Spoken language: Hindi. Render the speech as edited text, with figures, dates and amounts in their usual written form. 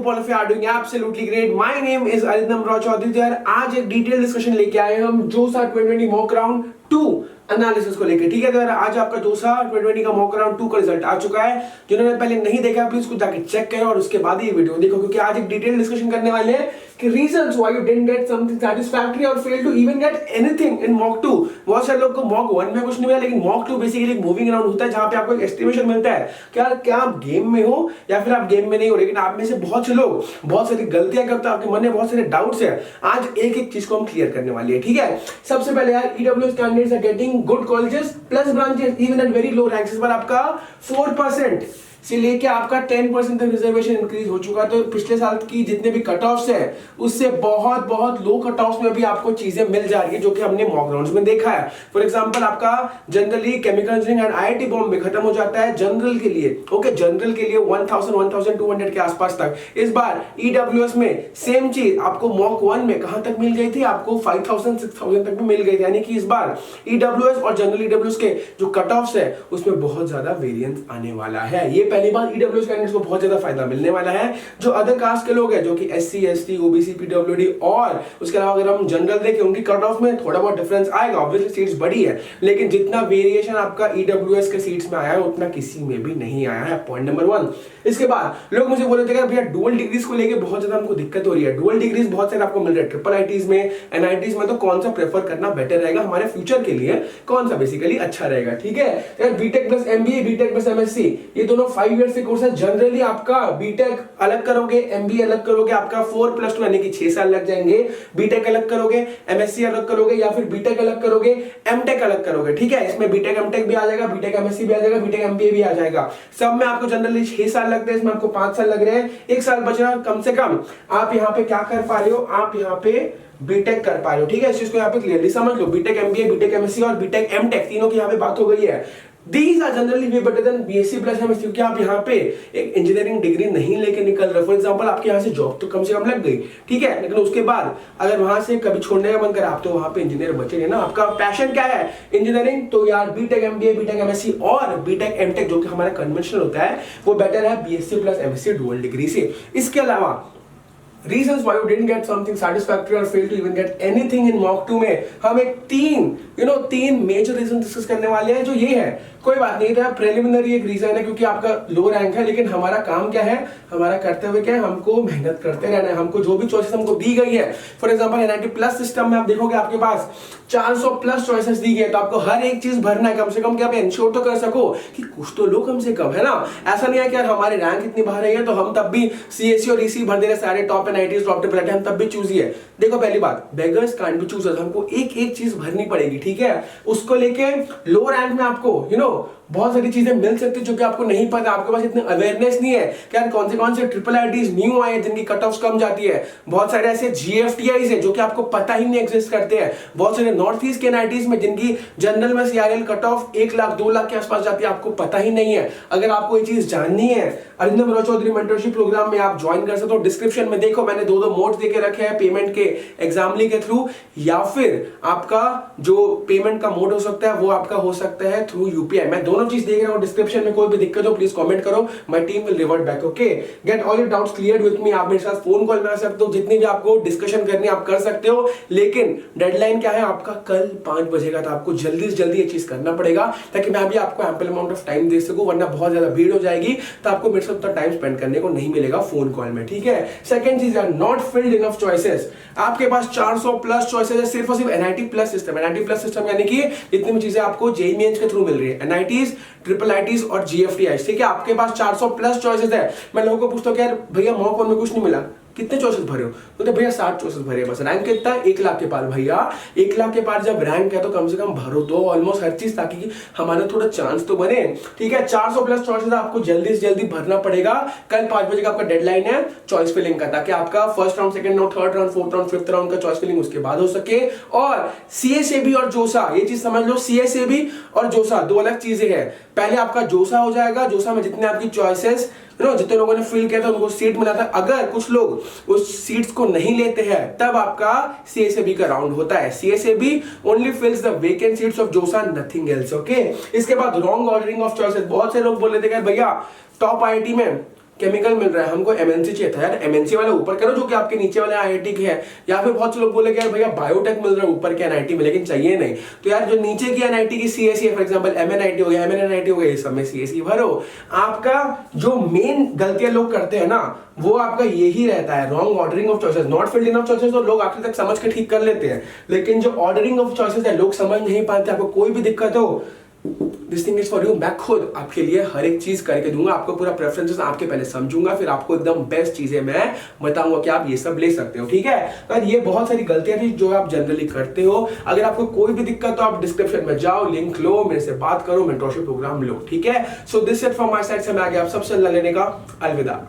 hope all of you are doing absolutely great. My name is Arindam Rao Chaudhary यार आज एक डिटेल डिस्कशन लेके आए हम जोसा 2020 मॉक राउंड 2 एनालिसिस को लेकर। ठीक है, तो यार आज आपका जोसा 2020 का मॉक राउंड 2 का रिजल्ट आ चुका है। जिन्होंने पहले नहीं देखा प्लीज कुछ जाके चेक करो और उसके बाद ये वीडियो देखो, क्योंकि आज एक डिटेल डिस्कशन करने वाले हैं कि reasons why you didn't get something satisfactory और fail to even get anything in mock 2। बहुत सारे लोग को मॉक 1 में कुछ नहीं मिला, लेकिन मॉक 2 बेसिकली एक मूविंग राउंड होता है जहां पे आपको एक एस्टिमेशन मिलता है क्या आप गेम में हो या फिर आप गेम में नहीं हो। लेकिन आप में से बहुत से लोग बहुत सारी गलतियां करते हैं, आपके मन में बहुत सारे डाउट्स है। आज एक एक चीज को हम क्लियर करने वाले हैं। ठीक है, सबसे पहले यार EWS candidates are getting good colleges plus branches even at very low ranks. इस बार आपका 4% से लेके आपका 10% तक रिजर्वेशन इंक्रीज हो चुका है। तो पिछले साल की जितने भी कट ऑफ्स है उससे बहुत बहुत लो कट ऑफ्स में भी आपको चीजें मिल जा रही है, जो कि हमने मॉक राउंड्स में देखा है। फॉर एग्जांपल आपका generally chemical engineering and IIT Bombay खत्म हो जाता है जनरल के लिए। ओके, जनरल के लिए 1000-1200 के आसपास तक। इस बार ईडब्ल्यूएस में सेम चीज आपको मॉक 1 में कहां तक मिल गई थी, आपको 5000-6000 तक भी मिल गई थी। यानी कि इस बार ईडब्ल्यूएस और जनरल ईडब्ल्यूएस के जो कट ऑफ्स है उसमें बहुत ज्यादा वेरिएंस आने वाला है। ये पहली बार ईडब्ल्यूएस कैंडिडेट्स को बहुत ज्यादा फायदा मिलने वाला है। जो अदर कास्ट के लोग हैं जो कि एससी एसटी ओबीसी पीडब्ल्यूडी और उसके अलावा अगर हम जनरल देखें उनकी कट ऑफ में थोड़ा बहुत डिफरेंस आएगा। ऑब्वियसली सीट्स बड़ी है, लेकिन जितना वेरिएशन आपका ईडब्ल्यूएस के सीट्स में आया है उतना किसी में भी नहीं आया है। Point number 1। इसके बाद लोग मुझे बोले थे कि भैया डुअल डिग्रीज को लेके बहुत ज्यादा हमको दिक्कत हो रही है। डुअल डिग्रीज बहुत सारे आपको मिल रहे हैं ट्रिपल आईटीज में, एनआईटीज में, तो कौन सा प्रेफर करना बेटर रहेगा हमारे फ्यूचर के लिए, कौन सा बेसिकली अच्छा रहेगा। ठीक है, BTech plus MBA, BTech plus MSc, ये दोनों 5 इयर्स के कोर्स है। जनरली आपका बीटेक अलग करोगे, एमबीए अलग करोगे, आपका 4+2 यानी कि 6 साल लग जाएंगे। बीटेक अलग करोगे, एमएससी अलग करोगे, या फिर बीटेक अलग करोगे, एमटेक अलग करोगे। ठीक है, इसमें बीटेक एमटेक भी आ जाएगा, बीटेक एमएससी भी आ जाएगा, बीटेक एमबीए भी आ जाएगा। सब में आपको जनरली 6 साल लगते हैं, इसमें आपको 5 साल लग रहे हैं, 1 साल बच रहा। कम से कम आप यहाँ पे क्या कर पा रहे हो, आप यहाँ पे बीटेक कर पा रहे हो। ठीक है, इस चीज को यहाँ पे क्लियरली समझ लो। बीटेक एमबीए, बीटेक एमएससी और बीटेक एमटेक तीनों की यहाँ पे बात हो गई है। These are generally way better than BSc plus MSc, क्योंकि आप यहाँ पे एक इंजीनियरिंग डिग्री नहीं लेके निकल रहे। फॉर एग्जांपल आपके यहाँ से जॉब तो कम से कम लग गई, ठीक है, लेकिन उसके बाद अगर वहां से कभी छोड़ने का मन करे आप तो वहां पे इंजीनियर बचेंगे ना। आपका पैशन क्या है, इंजीनियरिंग, तो यार बीटेक एमबीए, बीटेक एमएससी और बीटेक एमटेक जो कि हमारा कन्वेंशनल होता है वो बेटर है BSc plus MSc dual degree से। इसके अलावा Reasons why you didn't get something satisfactory or fail to even get anything in mock 2 में हम एक तीन मेजर रीजन डिस्कस करने वाले हैं। जो ये है, कोई बात नहीं था, प्रिलिमिनरी एक रीजन है क्योंकि आपका लो रैंक है, लेकिन हमारा काम क्या है, हमारा कर्तव्य क्या है, हमको मेहनत करते रहना है। हमको जो भी चॉइसेस हमको दी गई है, for example NIT plus system में आप देखोगे आपके पास 400 प्लस चॉइसेस दी गई है, तो आपको हर एक चीज भरना है। कम से कम क्या आप इंश्योर तो कर सको कि कुछ तो लो कम से कम, है ना। ऐसा नहीं है कि यार हमारे रैंक इतनी बाहर है तो हम तब भी सीएससी और ईसी भर दे रहे, सारे टॉप एनआईटीज टॉप ट्रिपल हम तब भी चूज ही है। देखो पहली बात, बेगर्स कांट बी चूजर्स, हमको एक एक चीज भरनी पड़ेगी। ठीक है, उसको लेके लो रैंक में आपको बहुत सारी चीजें मिल सकती है जो कि आपको नहीं पता, आपके पास इतनी अवेयरनेस नहीं है कि यार कौन से ट्रिपल आईटीज न्यू आए हैं जिनकी कट ऑफ कम जाती है। बहुत सारे ऐसे जीएफटीआईज है जो कि आपको पता ही नहीं एग्जिस्ट करते हैं। बहुत सारे नॉर्थ ईस्ट के एनआईटीज में जिनकी जनरल में CRL cut off 1 lakh 2 lakh के आसपास जाती है, आपको पता ही नहीं है। अगर आपको ये चीज जाननी है, अरिंदम राव चौधरी मेंटरशिप प्रोग्राम में आप ज्वाइन कर सकते हो। डिस्क्रिप्शन में देखो मैंने 2 मोड्स देके रखे हैं, पेमेंट के एग्जामली के थ्रू, या फिर आपका जो पेमेंट का मोड हो सकता है वो आपका हो सकता है थ्रू यूपीआई। मैं दोनों चीज देख रहा हूं डिस्क्रिप्शन में, कोई भी दिक्कत हो प्लीज कमेंट करो, my team will revert back. Okay, get all your doubts cleared with me. आप मेरे साथ फोन कॉल में आ सकते हो, जितनी भी आपको डिस्कशन करनी आप कर सकते हो, लेकिन डेडलाइन क्या है आपका, कल 5 बजे का। तो आपको जल्दी से जल्दी ये चीज करना पड़ेगा ताकि मैं भी आपको एम्पल अमाउंट ऑफ टाइम दे सकूं, वरना बहुत ज्यादा भीड़ हो जाएगी तो आपको मेरे साथ उतना टाइम स्पेंड करने को नहीं मिलेगा फोन कॉल में। ठीक है, सेकंड चीज है नॉट फिल्ड इनफ चॉइसेस। आपके पास 400 प्लस चॉइसेस है सिर्फ और सिर्फ NIT plus system. NIT plus system यानी कि जितनी भी चीजें आपको जेईई मेंस के थ्रू मिल रही है, एनआईटीज, ट्रिपल आईटीज और जीएफटीआई। ठीक है, आपके पास 400 प्लस चॉइसेस है। मैं लोगों को पूछता हूं कि यार भैया मॉक 1 में कुछ नहीं मिला, कितने चॉइसेस भरे हो, तो भैया 60 चॉइसेस भरे बस। रैंक कितना है, 1 लाख के पार। भैया 1 लाख के पार जब रैंक है तो कम से कम भरो तो ऑलमोस्ट हर चीज, ताकि हमारा थोड़ा चांस तो बने। ठीक है, 400 प्लस चॉइसेस आपको जल्दी से जल्दी भरना पड़ेगा। कल 5 बजे का आपका डेडलाइन है चॉइस फिलिंग का, ताकि आपका first round, second round, third round, fourth round, fifth round का चॉइस फिलिंग उसके बाद हो सके। और सीएसएबी और जोसा, ये चीज समझ लो, सीएसएबी और जोसा 2 अलग चीजें हैं। पहले आपका जोसा हो जाएगा, जोसा में जितने आपकी चॉइसेस जितने लोगों ने फिल किया था उनको सीट मिला था। अगर कुछ लोग उस सीट्स को नहीं लेते हैं तब आपका सीएसएबी का राउंड होता है। CSAB only fills the vacant seats of JoSAA, nothing else. Okay, इसके बाद रॉन्ग ऑर्डरिंग ऑफ चॉइसेस। बहुत से लोग बोल रहे थे भैया टॉप आईआईटी में केमिकल मिल रहा है, हमको एमएनसी चाहिए था यार, एमएनसी वाले ऊपर करो जो कि आपके नीचे वाले आईआईटी के है, या फिर बहुत से लोग बोले कि यार भैया बायोटेक मिल रहा है ऊपर के एनआईटी में, लेकिन चाहिए नहीं। तो यार जो नीचे की एनआईटी की सीएससी है, फॉर एग्जांपल एमएनआईटी हो गया, एमएनआईटी हो गया, ये सब में सीएससी भरो। आपका जो मेन गलतियां लोग करते हैं ना, वो आपका यही रहता है, wrong ordering of choices, not filled in of choices. तो लोग आखिर तक समझ के ठीक कर लेते हैं, लेकिन जो ऑर्डरिंग ऑफ चॉइसेस है लोग समझ नहीं पाते। आपको कोई भी दिक्कत हो, this thing is for you. मैं खुद आपके लिए हर एक चीज करके दूंगा, आपको पूरा प्रेफरेंसेस आपके पहले समझूंगा, फिर आपको एकदम बेस्ट चीजें मैं बताऊंगा कि आप ये सब ले सकते हो, ठीक है। तो ये बहुत सारी गलतियां थी जो आप जनरली करते हो। अगर आपको कोई भी दिक्कत हो, आप डिस्क्रिप्शन में जाओ, लिंक लो, मेरे से बात करो, मेंटरशिप प्रोग्राम लो, ठीक है। So this it from my side से मैं आगे आप सबसे लेने का अलविदा।